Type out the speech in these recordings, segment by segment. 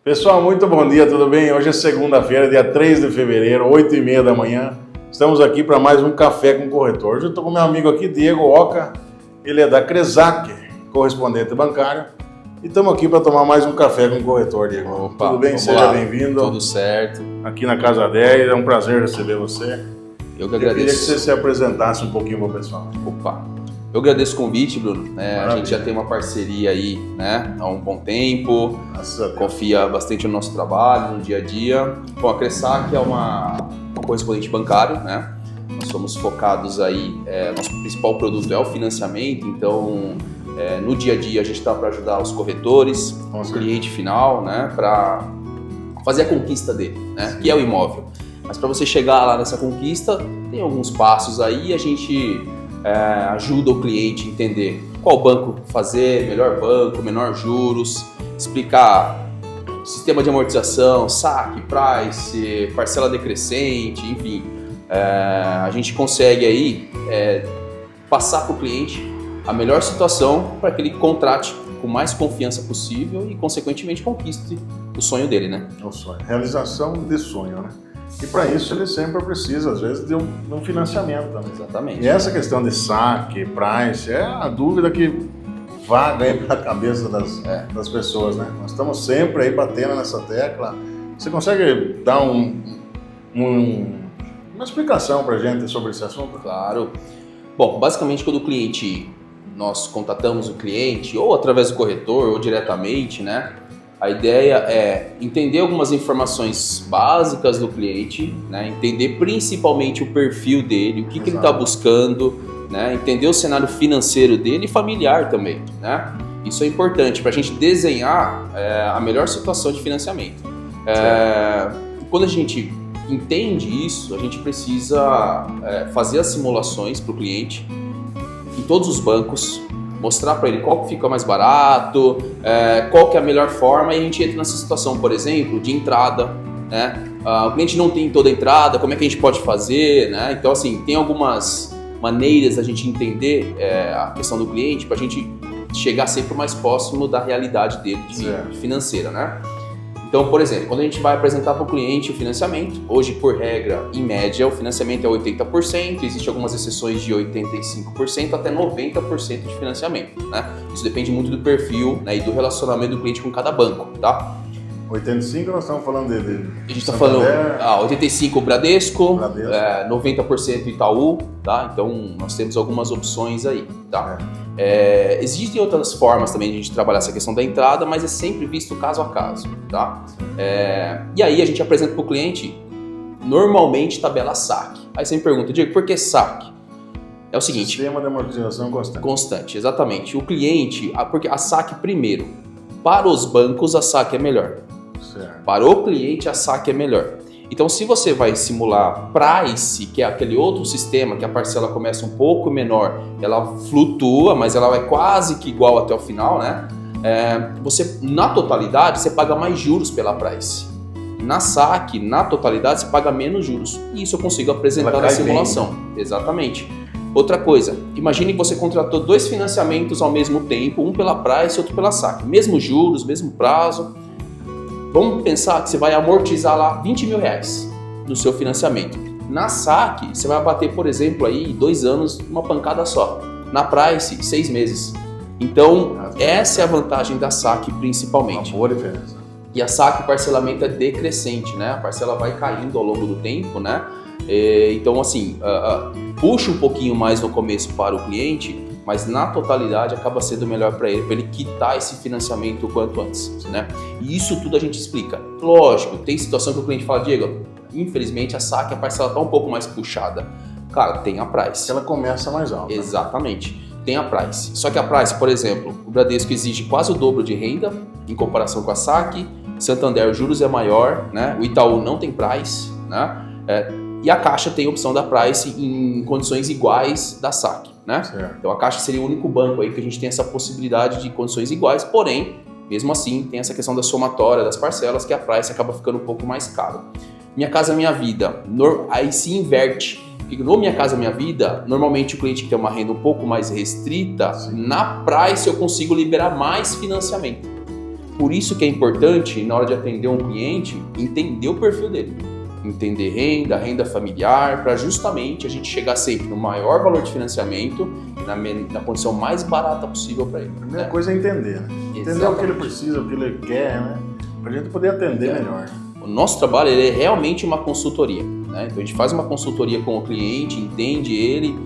Pessoal, muito bom dia, tudo bem? Hoje é segunda-feira, dia 3 de fevereiro, 8h30 da manhã. Estamos aqui para mais um Café com Corretor. Hoje eu estou com meu amigo aqui, Diego Oca. Ele é da Cresac, correspondente bancário. E estamos aqui para tomar mais um Café com o Corretor, Diego. Opa, tudo bem? Seja bem-vindo. Tudo certo. Aqui na Casa 10, é um prazer receber você. Eu que Eu queria que agradeço. você se apresentasse um pouquinho para o pessoal. Opa, eu agradeço o convite, Bruno. A Maravilha. gente já tem uma parceria aí, né, há um bom tempo. Graças a Deus. Confia bastante no nosso trabalho, no dia a dia. Bom, a Cresac é uma correspondente bancário, né? Nós somos focados aí, nosso principal produto é o financiamento, então no dia a dia a gente está para ajudar os corretores, Com o certeza. cliente final, né, para fazer a conquista dele, né, que é o imóvel. Mas para você chegar lá nessa conquista, tem alguns passos aí, a gente ajuda o cliente a entender qual banco fazer, melhor banco, menor juros, explicar sistema de amortização, saque, price, parcela decrescente, enfim. A gente consegue aí passar para o cliente a melhor situação para que ele contrate com mais confiança possível e, consequentemente, conquiste o sonho dele, né? É o sonho. Realização de sonho, né? E para isso ele sempre precisa, às vezes, de um financiamento também. Exatamente. E essa questão de saque, price, é a dúvida que vaga aí para a cabeça das pessoas, né? Nós estamos sempre aí batendo nessa tecla. Você consegue dar uma explicação para a gente sobre esse assunto? Claro. Bom, basicamente quando nós contatamos o cliente, ou através do corretor, ou diretamente, né? A ideia é entender algumas informações básicas do cliente, né? Entender principalmente o perfil dele, o que ele está buscando, né? Entender o cenário financeiro dele e familiar também, né? Isso é importante para a gente desenhar a melhor situação de financiamento. Quando a gente entende isso, a gente precisa fazer as simulações para o cliente em todos os bancos, mostrar para ele qual que fica mais barato, qual que é a melhor forma, e a gente entra nessa situação, por exemplo, de entrada, né? O cliente não tem toda a entrada, como é que a gente pode fazer, né? Então, assim, tem algumas maneiras da gente entender a questão do cliente para a gente chegar sempre mais próximo da realidade dele de financeira, né? Então, por exemplo, quando a gente vai apresentar para o cliente o financiamento, hoje, por regra, em média, o financiamento é 80%, existem algumas exceções de 85% até 90% de financiamento, né? Isso depende muito do perfil, né, e do relacionamento do cliente com cada banco, tá? 85 nós estamos falando dele. A gente está falando 85% Bradesco, 90% Itaú, tá? Então, nós temos algumas opções aí, tá? Existem outras formas também de a gente trabalhar essa questão da entrada, mas é sempre visto caso a caso, tá? E aí a gente apresenta para o cliente, normalmente, tabela saque. Aí você me pergunta, Diego, por que saque? É o seguinte... Sistema de amortização constante. Constante, exatamente. O cliente, porque a saque primeiro, para os bancos a saque é melhor. Certo. Para o cliente a saque é melhor. Então, se você vai simular price, que é aquele outro sistema que a parcela começa um pouco menor, ela flutua, mas ela vai quase que igual até o final, né? Você, na totalidade, você paga mais juros pela price. Na saque, na totalidade, você paga menos juros. E isso eu consigo apresentar na simulação. Bem. Exatamente. Outra coisa, imagine que você contratou 2 financiamentos ao mesmo tempo, um pela price e outro pela saque. Mesmos juros, mesmo prazo. Vamos pensar que você vai amortizar lá R$20 mil no seu financiamento. Na saque, você vai bater, por exemplo, aí 2 anos, uma pancada só. Na price, 6 meses. Então, essa é a vantagem da saque principalmente. Uma boa diferença. E a saque, o parcelamento é decrescente, né? A parcela vai caindo ao longo do tempo, né? Então, assim, puxa um pouquinho mais no começo para o cliente, mas na totalidade acaba sendo melhor para ele quitar esse financiamento o quanto antes, né? E isso tudo a gente explica. Lógico, tem situação que o cliente fala, Diego, infelizmente a saque, a parcela está um pouco mais puxada. Cara, tem a price. Ela começa mais alta. Exatamente, tem a price. Só que a price, por exemplo, o Bradesco exige quase o dobro de renda em comparação com a saque, Santander, os juros é maior, né? O Itaú não tem price, né? E a Caixa tem a opção da price em condições iguais da saque, né? Então a Caixa seria o único banco aí que a gente tem essa possibilidade de condições iguais, porém, mesmo assim, tem essa questão da somatória das parcelas, que a price acaba ficando um pouco mais caro. Minha Casa Minha Vida, aí se inverte. Porque no Minha Casa Minha Vida, normalmente o cliente que tem uma renda um pouco mais restrita, na price eu consigo liberar mais financiamento. Por isso que é importante, na hora de atender um cliente, entender o perfil dele. Entender renda familiar, para justamente a gente chegar sempre no maior valor de financiamento, na condição mais barata possível para ele. A primeira coisa é entender, né? Entender o que ele precisa, o que ele quer, né? Para a gente poder atender melhor. O nosso trabalho ele é realmente uma consultoria, né? Então a gente faz uma consultoria com o cliente, entende ele,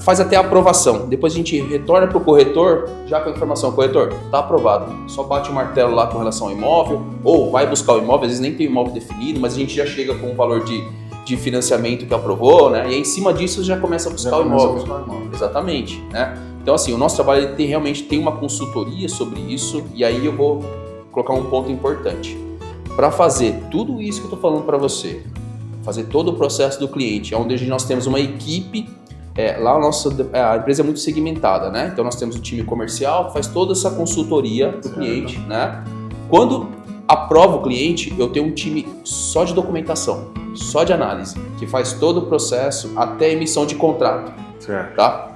faz até a aprovação. Depois a gente retorna para o corretor já com a informação: corretor, está aprovado. Só bate o martelo lá com relação ao imóvel, ou vai buscar o imóvel, às vezes nem tem o imóvel definido, mas a gente já chega com o valor de financiamento que aprovou, né? E aí, em cima disso já começa a buscar o imóvel. Exatamente, né? Então assim, o nosso trabalho ele realmente tem uma consultoria sobre isso, e aí eu vou colocar um ponto importante. Para fazer tudo isso que eu estou falando para você, fazer todo o processo do cliente, onde nós temos uma equipe, lá a empresa é muito segmentada, né? Então nós temos o time comercial que faz toda essa consultoria para o cliente, né? Quando aprova o cliente, eu tenho um time só de documentação, só de análise, que faz todo o processo até a emissão de contrato, certo. Tá?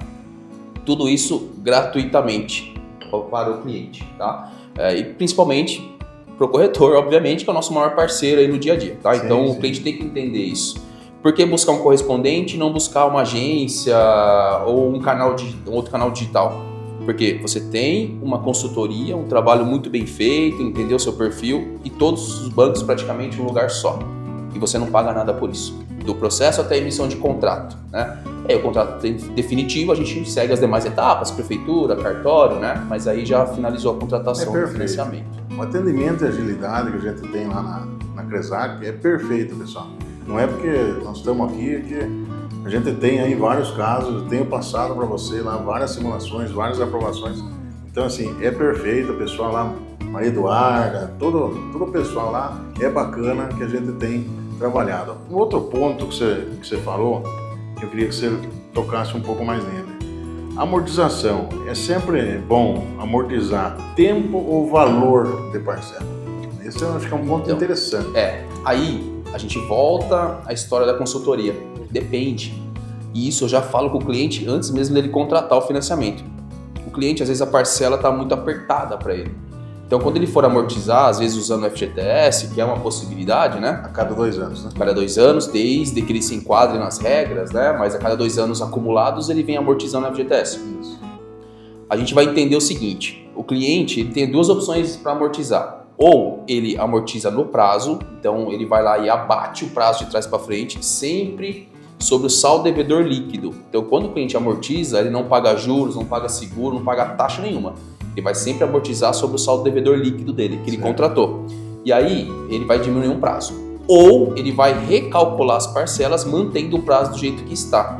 Tudo isso gratuitamente para o cliente, tá? E principalmente para o corretor, obviamente, que é o nosso maior parceiro aí no dia a dia, tá? Então o cliente tem que entender isso. Por que buscar um correspondente e não buscar uma agência ou um outro canal digital? Porque você tem uma consultoria, um trabalho muito bem feito, entendeu o seu perfil, e todos os bancos praticamente em um lugar só. E você não paga nada por isso. Do processo até a emissão de contrato, né? Aí o contrato definitivo, a gente segue as demais etapas, prefeitura, cartório, né? Mas aí já finalizou a contratação do financiamento. O atendimento e agilidade que a gente tem lá na Cresac é perfeito, pessoal. Não é porque nós estamos aqui que a gente tem aí vários casos, eu tenho passado para você lá várias simulações, várias aprovações. Então assim, é perfeito, o pessoal lá, Maria Eduarda, todo o pessoal lá, é bacana que a gente tem trabalhado. Um outro ponto que você falou, que eu queria que você tocasse um pouco mais nele. Amortização. É sempre bom amortizar tempo ou valor de parcela. Esse eu acho que é um ponto interessante. Aí a gente volta à história da consultoria. Depende. E isso eu já falo com o cliente antes mesmo dele contratar o financiamento. O cliente, às vezes, a parcela está muito apertada para ele. Então, quando ele for amortizar, às vezes usando o FGTS, que é uma possibilidade, né? A cada 2 anos, né? A cada 2 anos, desde que ele se enquadre nas regras, né? Mas a cada 2 anos acumulados, ele vem amortizando o FGTS. Isso. A gente vai entender o seguinte: o cliente ele tem 2 opções para amortizar. Ou ele amortiza no prazo, então ele vai lá e abate o prazo de trás para frente, sempre sobre o saldo devedor líquido. Então, quando o cliente amortiza, ele não paga juros, não paga seguro, não paga taxa nenhuma. Ele vai sempre amortizar sobre o saldo devedor líquido dele, que ele contratou. E aí, ele vai diminuir um prazo. Ou ele vai recalcular as parcelas, mantendo o prazo do jeito que está.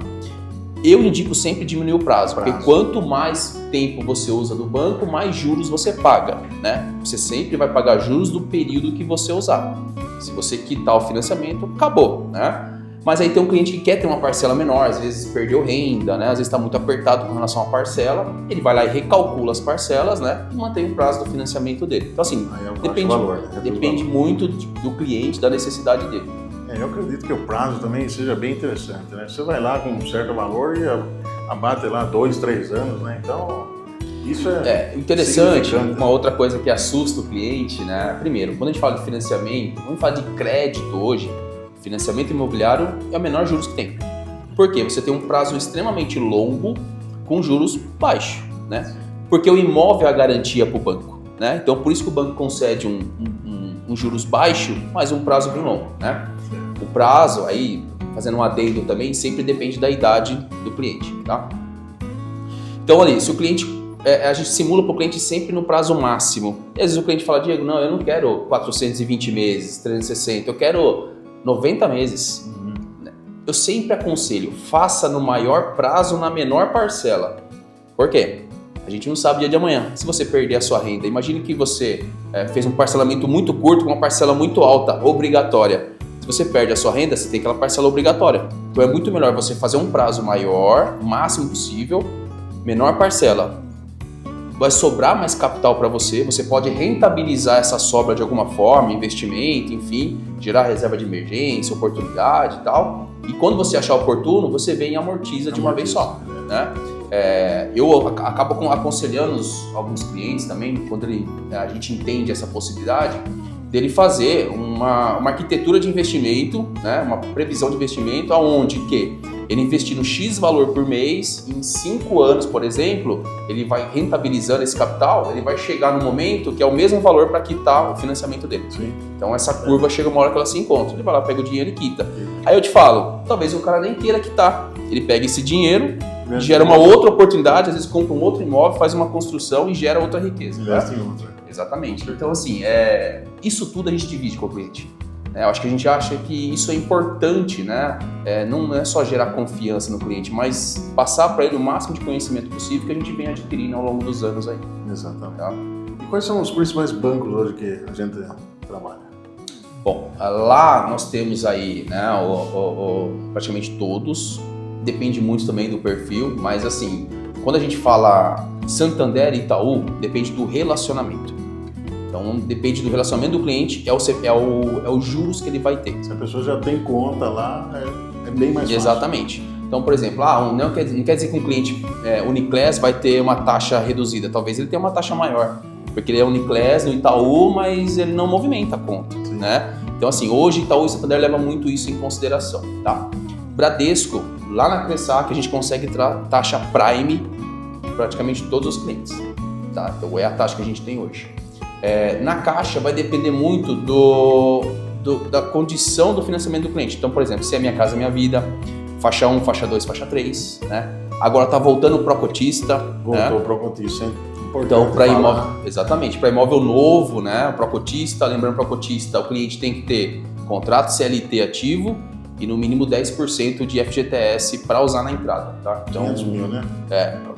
Eu indico sempre diminuir o prazo, porque quanto mais tempo você usa do banco, mais juros você paga, né? Você sempre vai pagar juros do período que você usar. Se você quitar o financiamento, acabou, né? Mas aí tem um cliente que quer ter uma parcela menor, às vezes perdeu renda, né? Às vezes está muito apertado com relação à parcela, ele vai lá e recalcula as parcelas, né? E mantém o prazo do financiamento dele. Então assim, depende muito do cliente, da necessidade dele. Eu acredito que o prazo também seja bem interessante, né? Você vai lá com um certo valor e abate lá 2, 3 anos, né? Então, isso é interessante. Uma outra coisa que assusta o cliente, né? Primeiro, quando a gente fala de financiamento, vamos falar de crédito hoje. Financiamento imobiliário é o menor juros que tem. Por quê? Você tem um prazo extremamente longo com juros baixos, né? Porque o imóvel é a garantia para o banco, né? Então, por isso que o banco concede um juros baixo, mas um prazo bem longo, né? O prazo, aí, fazendo um adendo também, sempre depende da idade do cliente, tá? Então, ali, se o cliente, a gente simula para o cliente sempre no prazo máximo. E às vezes o cliente fala: Diego, não, eu não quero 420 meses, 360, eu quero 90 meses. Eu sempre aconselho, faça no maior prazo, na menor parcela. Por quê? A gente não sabe o dia de amanhã. Se você perder a sua renda, imagine que você fez um parcelamento muito curto com uma parcela muito alta, obrigatória. Se você perde a sua renda, você tem aquela parcela obrigatória. Então é muito melhor você fazer um prazo maior, o máximo possível, menor parcela. Vai sobrar mais capital para você, você pode rentabilizar essa sobra de alguma forma, investimento, enfim, gerar reserva de emergência, oportunidade e tal. E quando você achar oportuno, você vem e amortiza de uma vez só, né? eu acabo aconselhando alguns clientes também, quando a gente entende essa possibilidade, dele fazer uma arquitetura de investimento, né, uma previsão de investimento, aonde que ele investindo X valor por mês, em 5 anos, por exemplo, ele vai rentabilizando esse capital, ele vai chegar no momento que é o mesmo valor para quitar o financiamento dele. Sim. Então essa curva chega uma hora que ela se encontra, ele vai lá, pega o dinheiro e quita. Aí eu te falo, talvez o cara nem queira quitar, ele pega esse dinheiro, gera uma outra oportunidade, às vezes compra um outro imóvel, faz uma construção e gera outra riqueza. Investe em outra. Exatamente. Então, assim, isso tudo a gente divide com o cliente. Eu acho que a gente acha que isso é importante, né? Não é só gerar confiança no cliente, mas passar para ele o máximo de conhecimento possível que a gente vem adquirindo ao longo dos anos aí. Exatamente. Tá? E quais são os principais bancos hoje que a gente trabalha? Bom, lá nós temos aí, né, praticamente todos. Depende muito também do perfil, mas assim, quando a gente fala Santander e Itaú, depende do relacionamento. Então, depende do relacionamento do cliente, é o juros que ele vai ter. Se a pessoa já tem conta lá, é bem mais fácil. Exatamente. Então, por exemplo, não quer dizer que um cliente Uniclass vai ter uma taxa reduzida. Talvez ele tenha uma taxa maior, porque ele é Uniclass no Itaú, mas ele não movimenta a conta, né? Então, assim, hoje Itaú e Santander levam muito isso em consideração, tá? Bradesco, lá na Cressac, a gente consegue taxa Prime praticamente todos os clientes, tá? Então, é a taxa que a gente tem hoje. Na Caixa vai depender muito da condição do financiamento do cliente. Então, por exemplo, se é Minha Casa Minha Vida, faixa 1, faixa 2, faixa 3, né? Agora está voltando o Procotista. Voltou o Procotista, hein? Então, para imóvel, exatamente, para imóvel novo, né? O Procotista, lembrando o Procotista, o cliente tem que ter contrato CLT ativo e no mínimo 10% de FGTS para usar na entrada, tá? Então, 500 mil, né?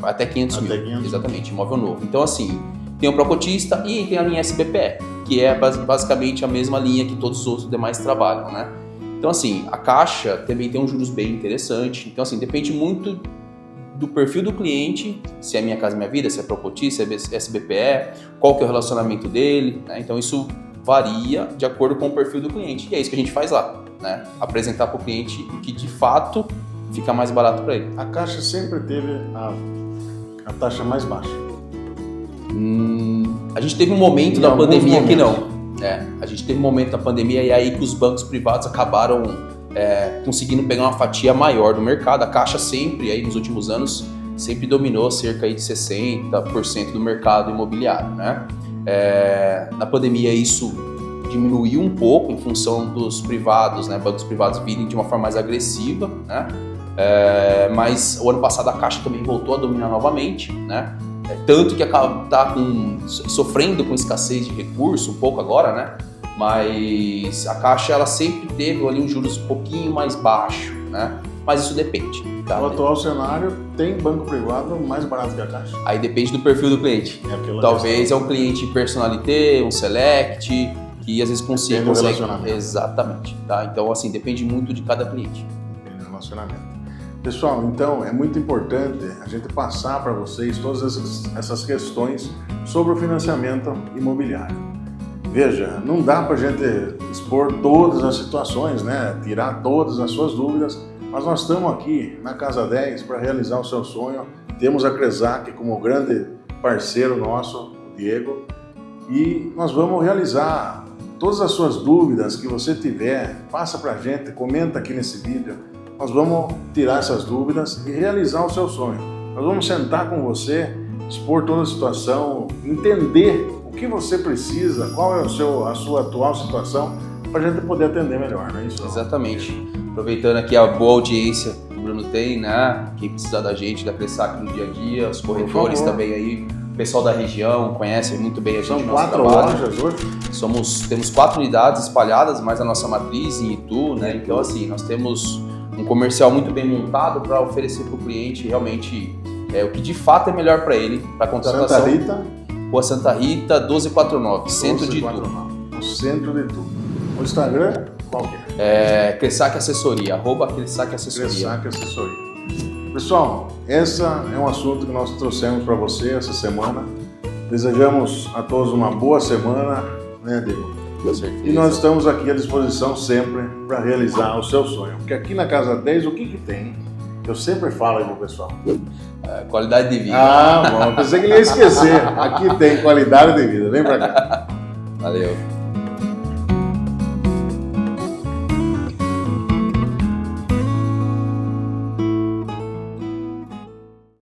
Até 500 mil, exatamente, imóvel novo. Então, assim, tem o Procotista e tem a linha SBPE, que é basicamente a mesma linha que todos os outros demais trabalham, né? Então, assim, a Caixa também tem um juros bem interessante. Então, assim, depende muito do perfil do cliente, se é Minha Casa Minha Vida, se é Procotista, se é SBPE, qual que é o relacionamento dele, né? Então, isso varia de acordo com o perfil do cliente. E é isso que a gente faz lá, né? Apresentar para o cliente o que, de fato, fica mais barato para ele. A Caixa sempre teve a taxa mais baixa. A gente teve um momento da pandemia que não. A gente teve um momento da pandemia e aí que os bancos privados acabaram conseguindo pegar uma fatia maior do mercado. A Caixa sempre, aí nos últimos anos, sempre dominou cerca aí de 60% do mercado imobiliário, né? Na pandemia isso diminuiu um pouco em função dos privados, né? Bancos privados virem de uma forma mais agressiva, né? Mas o ano passado a Caixa também voltou a dominar novamente, né? Tanto que está sofrendo com escassez de recurso um pouco agora, né? Mas a Caixa ela sempre teve ali um juros um pouquinho mais baixo, né? Mas isso depende. Tá? No atual cenário, tem banco privado mais barato que a Caixa? Aí depende do perfil do cliente. Talvez é um cliente personalité, um select, que às vezes consegue. Exatamente. Tá? Então, assim, depende muito de cada cliente. Depende do relacionamento. Pessoal, então é muito importante a gente passar para vocês todas essas questões sobre o financiamento imobiliário. Veja, não dá para a gente expor todas as situações, né? Tirar todas as suas dúvidas, mas nós estamos aqui na Casa 10 para realizar o seu sonho. Temos a Cressac como grande parceiro nosso, o Diego, e nós vamos realizar todas as suas dúvidas que você tiver, passa para a gente, comenta aqui nesse vídeo. Nós vamos tirar essas dúvidas e realizar o seu sonho. Nós vamos sentar com você, expor toda a situação, entender o que você precisa, qual é a sua atual situação, para a gente poder atender melhor, não é isso? Exatamente. Aproveitando aqui a boa audiência que o Bruno tem, né? Quem precisar da gente, da Cressac no dia a dia, os corretores também aí, o pessoal da região conhece muito bem a gente. São 4 lojas hoje? Temos 4 unidades espalhadas, mais a nossa matriz em Itu, né? Então, assim, nós temos um comercial muito bem montado para oferecer para o cliente realmente o que de fato é melhor para ele, para contratação. Santa Rita? Rua Santa Rita, 1249, centro de Itu. No centro de Itu. O Instagram, qual que é? Cressac Assessoria, @Cressac Assessoria. Cressac Assessoria. Pessoal, esse é um assunto que nós trouxemos para você essa semana. Desejamos a todos uma boa semana, né, Diego? Com certeza. E nós estamos aqui à disposição sempre para realizar o seu sonho. Porque aqui na Casa 10, o que tem? que eu sempre falo aí pro pessoal. Qualidade de vida. Ah, bom, eu pensei que ele ia esquecer. Aqui tem qualidade de vida. Vem pra cá. Valeu.